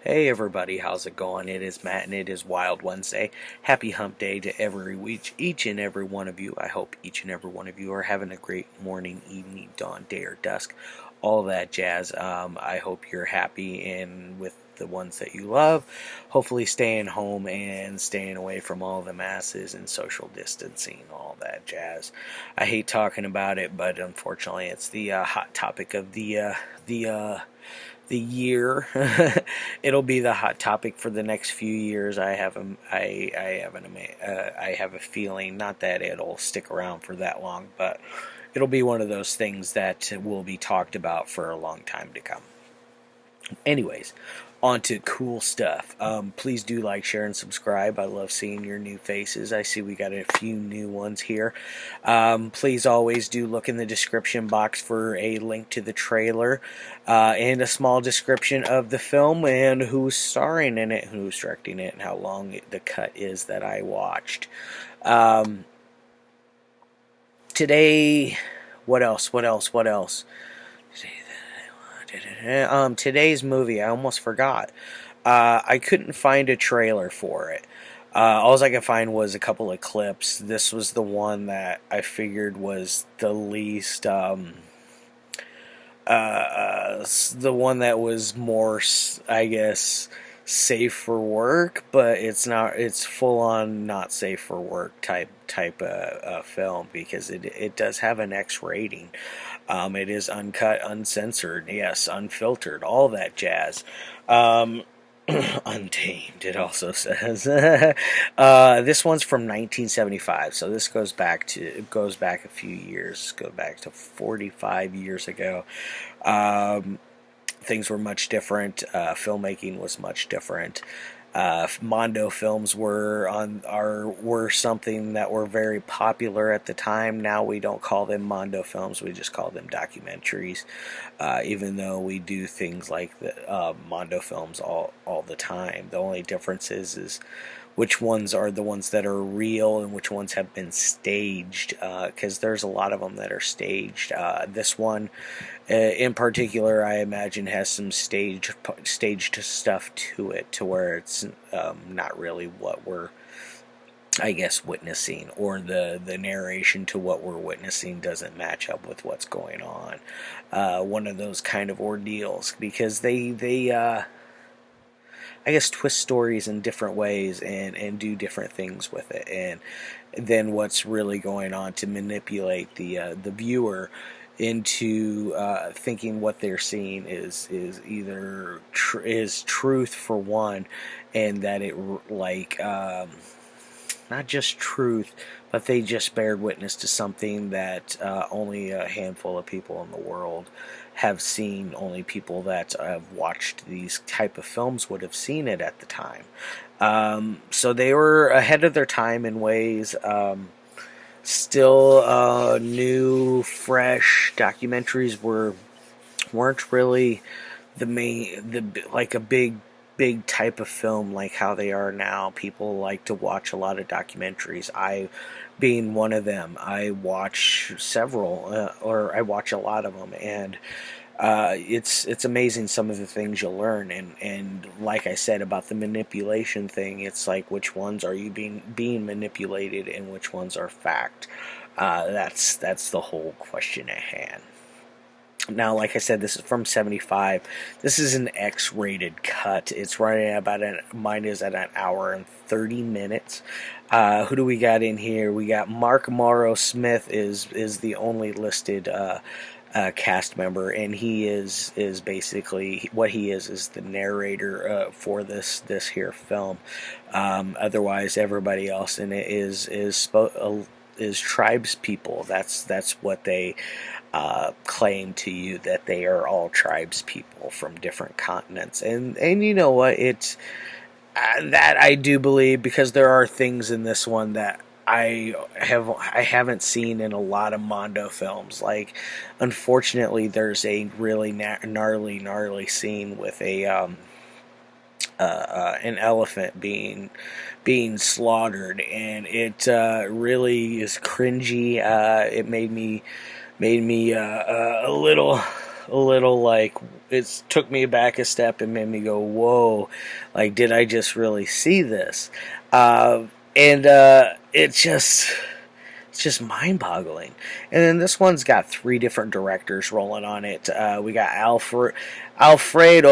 Hey everybody, how's it going? It is Matt and it is Wild Wednesday. Happy hump day to each and every one of you. I hope each and every one of you are having a great morning, evening, dawn, day, or dusk. All that jazz. I hope you're happy and with the ones that you love. Hopefully staying home and staying away from all the masses and social distancing, all that jazz. I hate talking about it, but unfortunately it's the hot topic of the year. It'll be the hot topic for the next few years. I have a feeling, not that it'll stick around for that long, but it'll be one of those things that will be talked about for a long time to come. Anyways, on to cool stuff. Please do like, share, and subscribe. I love seeing your new faces. I see we got a few new ones here. Please always do look in the description box for a link to the trailer and a small description of the film and who's starring in it, who's directing it, and how long the cut is that I watched. Today, what else? Today's movie, I almost forgot. I couldn't find a trailer for it. All I could find was a couple of clips. This was the one that I figured was the least, the one that was more, I guess, safe for work, but it's not. It's full on not safe for work type film because it does have an X rating. It is uncut, uncensored, yes, unfiltered, all that jazz. Untamed, it also says. This one's from 1975, so this goes back a few years. Go back to 45 years ago. Things were much different. Filmmaking was much different. Mondo films were something that were very popular at the time. Now we don't call them Mondo films; we just call them documentaries. Even though we do things like the Mondo films all the time, the only difference is which ones are the ones that are real and which ones have been staged, because there's a lot of them that are staged. This one in particular, I imagine, has some staged stuff to it, to where it's not really what we're, I guess, witnessing, or the narration to what we're witnessing doesn't match up with what's going on. One of those kind of ordeals, because they I guess, twist stories in different ways and do different things with it, and then what's really going on to manipulate the viewer into thinking what they're seeing is either is truth for one, and that it not just truth, but they just bared witness to something that only a handful of people in the world have seen. Only people that have watched these type of films would have seen it at the time. So they were ahead of their time in ways. Still new, fresh documentaries weren't really like a big type of film like how they are now. People like to watch a lot of documentaries. I, being one of them, I watch several, or I watch a lot of them, and it's amazing some of the things you'll learn. And like I said about the manipulation thing, it's like, which ones are you being manipulated and which ones are fact. That's the whole question at hand. Now, like I said, this is from 75. This is an X-rated cut. It's running at mine is at an hour and 30 minutes. Who do we got in here? We got Mauro Smith is the only listed cast member, and he is basically what he is the narrator for this here film. Otherwise, everybody else in it is tribes people. That's what they claim to you, that they are all tribes people from different continents. And you know what? It's that I do believe, because there are things in this one that I haven't seen in a lot of Mondo films. Like, unfortunately, there's a really gnarly scene with an elephant being slaughtered, and it really is cringy. It made me a little like, it took me back a step and made me go, whoa, like, did I just really see this? And it's just mind-boggling. And then this one's got 3 different directors rolling on it. We got Alfredo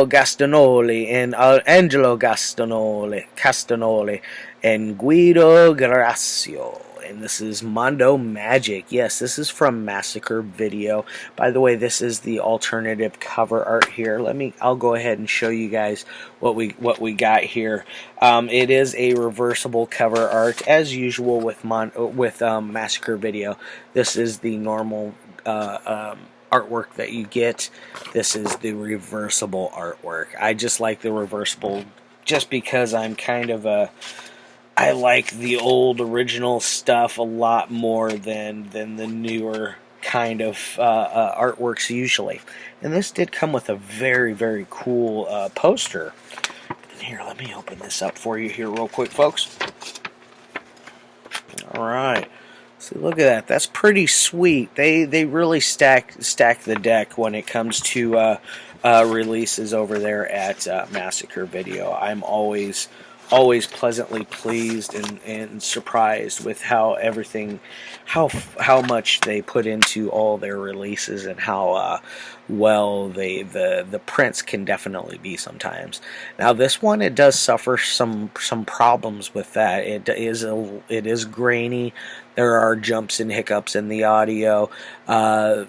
Gastonoli and Angelo Castanoli and Guido Guerrasio. And this is Mondo Magic. Yes, this is from Massacre Video. By the way, this is the alternative cover art here. I'll go ahead and show you guys what we got here. It is a reversible cover art as usual with Massacre Video. This is the normal artwork that you get. This is the reversible artwork. I just like the reversible just because I'm kind of I like the old original stuff a lot more than the newer kind of artworks usually. And this did come with a very, very cool poster. And here, let me open this up for you here real quick, folks. Alright. So look at that. That's pretty sweet. They really stack the deck when it comes to releases over there at Massacre Video. I'm always pleasantly pleased and surprised with how much they put into all their releases and how well the prints can definitely be sometimes. Now this one, it does suffer some problems with that. It is grainy. There are jumps and hiccups in the audio. The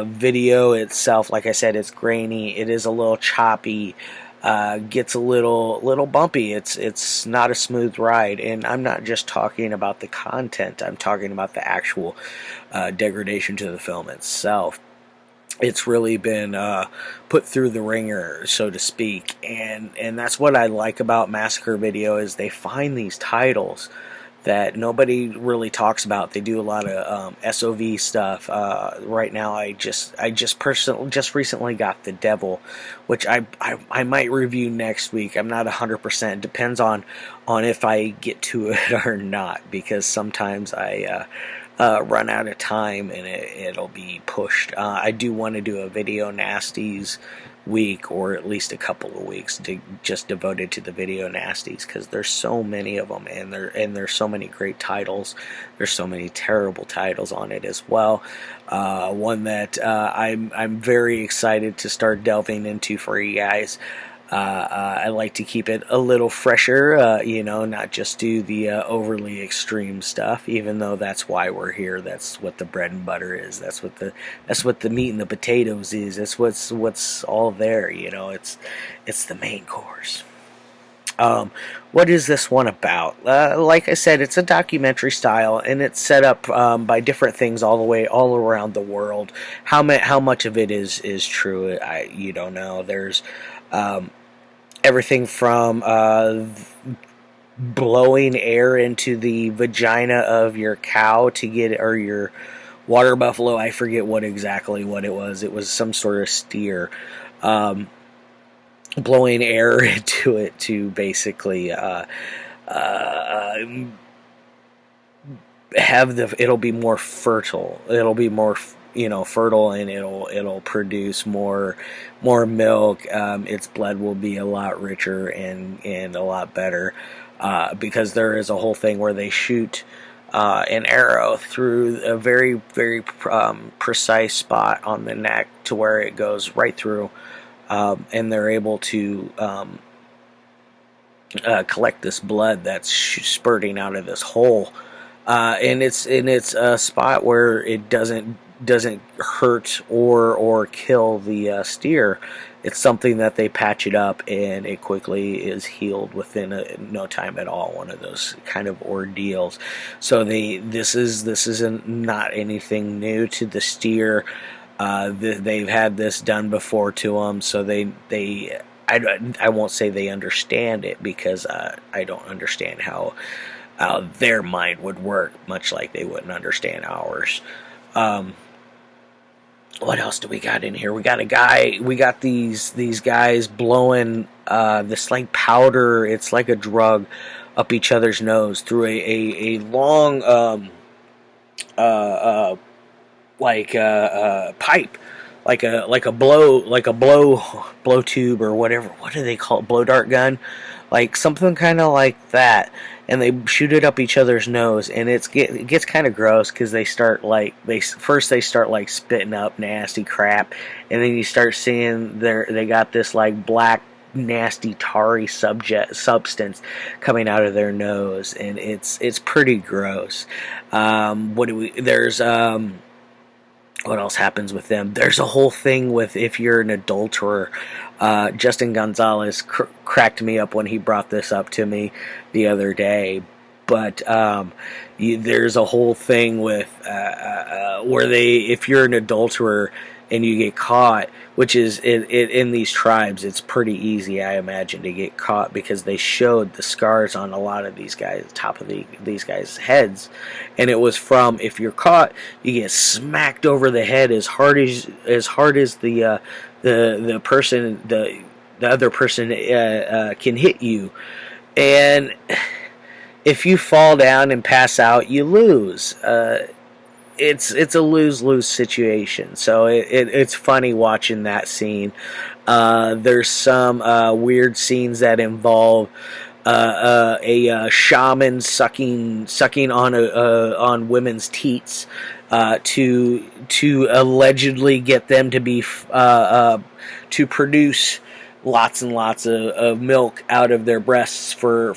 video itself, like I said, it's grainy. It is a little choppy. Gets a little bumpy. It's not a smooth ride, and I'm not just talking about the content. I'm talking about the actual degradation to the film itself. It's really been put through the ringer, so to speak, and that's what I like about Massacre Video is they find these titles that nobody really talks about. They do a lot of SOV stuff. Right now, I just recently got The Devil, which I might review next week. I'm not 100%. Depends on if I get to it or not, because sometimes I run out of time and it'll be pushed. I do want to do a Video Nasties week, or at least a couple of weeks just devoted to the Video Nasties, because there's so many of them, and there's so many great titles. There's so many terrible titles on it as well. One that I'm very excited to start delving into for you guys. I like to keep it a little fresher, not just do the overly extreme stuff, even though that's why we're here. That's what the bread and butter is. That's what the meat and the potatoes is. That's what's all there, it's the main course. What is this one about? Like I said, it's a documentary style, and it's set up by different things all around the world. How much of it is true, you don't know. There's everything from blowing air into the vagina of your cow to get, or your water buffalo. I forget exactly what it was. It was some sort of steer. Blowing air into it to basically have it'll be more fertile. It'll be more fertile, and it'll produce more milk. Its blood will be a lot richer and a lot better, because there is a whole thing where they shoot an arrow through a very, very precise spot on the neck to where it goes right through, and they're able to collect this blood that's spurting out of this hole, and it's a spot where it doesn't hurt or kill the steer. It's something that they patch it up, and it quickly is healed within no time at all. One of those kind of ordeals. So this isn't not anything new to the steer. They've had this done before to them, so I won't say they understand it, because I don't understand how their mind would work, much like they wouldn't understand ours. What else do we got in here? We got these guys blowing this like powder. It's like a drug up each other's nose through a long pipe. blow tube or whatever. What do they call it? Blow dart gun, like something kind of like that. And they shoot it up each other's nose, and it gets kind of gross because they start like they start like spitting up nasty crap, and then you start seeing they got this like black nasty tarry substance coming out of their nose, and it's pretty gross. What else happens with them? There's a whole thing with if you're an adulterer. Justin Gonzalez cracked me up when he brought this up to me the other day. But there's a whole thing with where if you're an adulterer and you get caught, which is in these tribes, it's pretty easy, I imagine, to get caught because they showed the scars on a lot of these guys, top of these guys' heads, and it was from if you're caught, you get smacked over the head as hard as the person the other person can hit you, and if you fall down and pass out, you lose. It's a lose-lose situation. So it's funny watching that scene. There's some weird scenes that involve a shaman sucking on women's teats to allegedly get them to be to produce lots and lots of milk out of their breasts for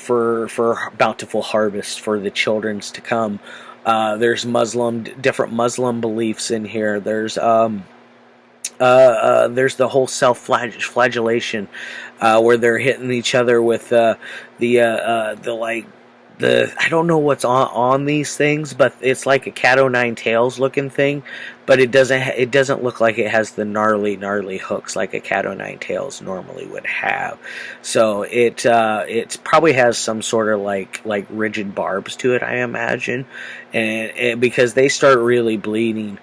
bountiful harvest for the children's to come. There's different Muslim beliefs in here. There's the whole self-flagellation where they're hitting each other with I don't know what's on these things, but it's like a cat o' nine tails looking thing, but it doesn't look like it has the gnarly hooks like a cat o' nine tails normally would have. So it probably has some sort of like rigid barbs to it, I imagine, and because they start really bleeding.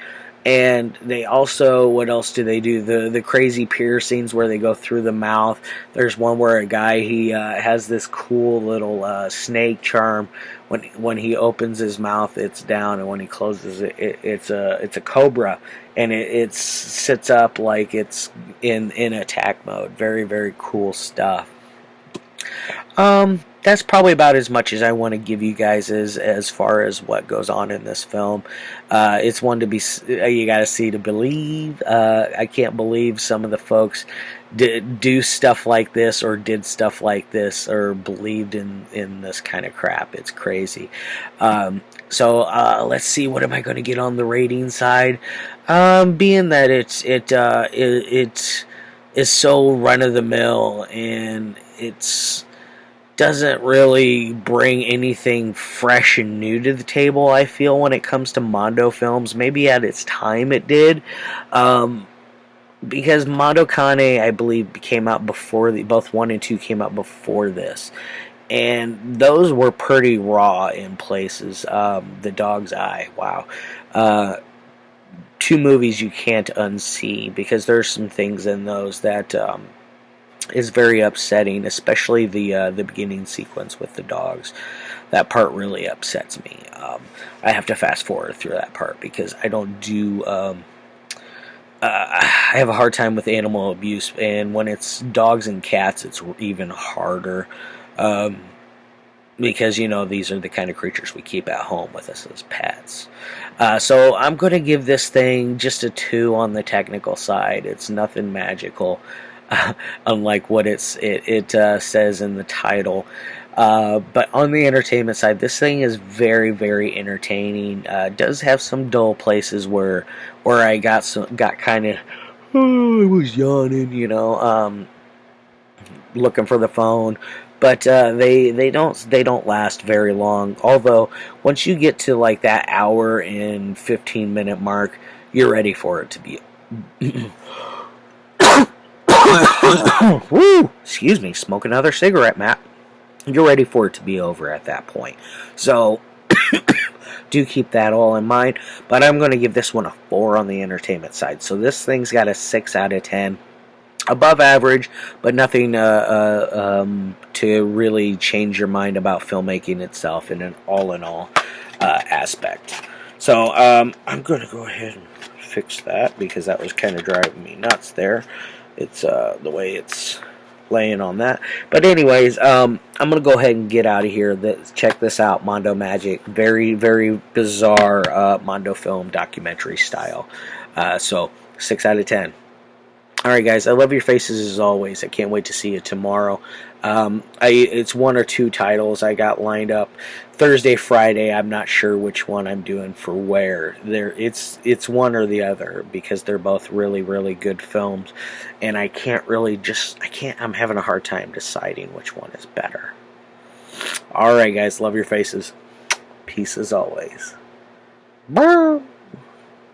And they also, what else do they do? The crazy piercings where they go through the mouth. There's one where a guy, he has this cool little snake charm. When he opens his mouth, it's down, and when he closes it, it's a cobra, and it sits up like it's in attack mode. Very, very cool stuff. That's probably about as much as I want to give you guys as far as what goes on in this film. It's one to be, you got to see to believe. I can't believe some of the folks do stuff like this or did stuff like this or believed in this kind of crap. It's crazy. So let's see, what am I going to get on the rating side? Being that it is so run of the mill and it's doesn't really bring anything fresh and new to the table, I feel, when it comes to Mondo films. Maybe at its time it did. Because Mondo Cane, I believe, came out before, both 1 and 2 came out before this. And those were pretty raw in places. The Dog's Eye, wow. 2 movies you can't unsee, because there's some things in those that is very upsetting, especially the beginning sequence with the dogs. That part really upsets me. I have to fast forward through that part because I don't do. I have a hard time with animal abuse, and when it's dogs and cats, it's even harder. Because, these are the kind of creatures we keep at home with us as pets. So I'm going to give this thing just a 2 on the technical side. It's nothing magical. Unlike what it says in the title. But on the entertainment side, this thing is very, very entertaining. It does have some dull places where I got kind of, I was yawning, looking for the phone. But they don't last very long. Although once you get to like that hour and 15-minute mark, you're ready for it to be. Woo! Excuse me, smoke another cigarette, Matt. You're ready for it to be over at that point. So, do keep that all in mind. But I'm going to give this one a 4 on the entertainment side. So this thing's got a 6 out of 10. Above average, but nothing to really change your mind about filmmaking itself in an all-in-all aspect. So, I'm going to go ahead and fix that because that was kind of driving me nuts there. It's the way it's laying on that. But anyways, I'm gonna go ahead and get out of here. Check this out, Mondo Magic. Very, very bizarre Mondo film documentary style. So 6 out of 10. Alright guys, I love your faces as always. I can't wait to see you tomorrow. It's 1 or 2 titles I got lined up. Thursday, Friday, I'm not sure which one I'm doing for where. It's one or the other because they're both really, really good films. And I'm having a hard time deciding which one is better. Alright guys, love your faces. Peace as always. Bye.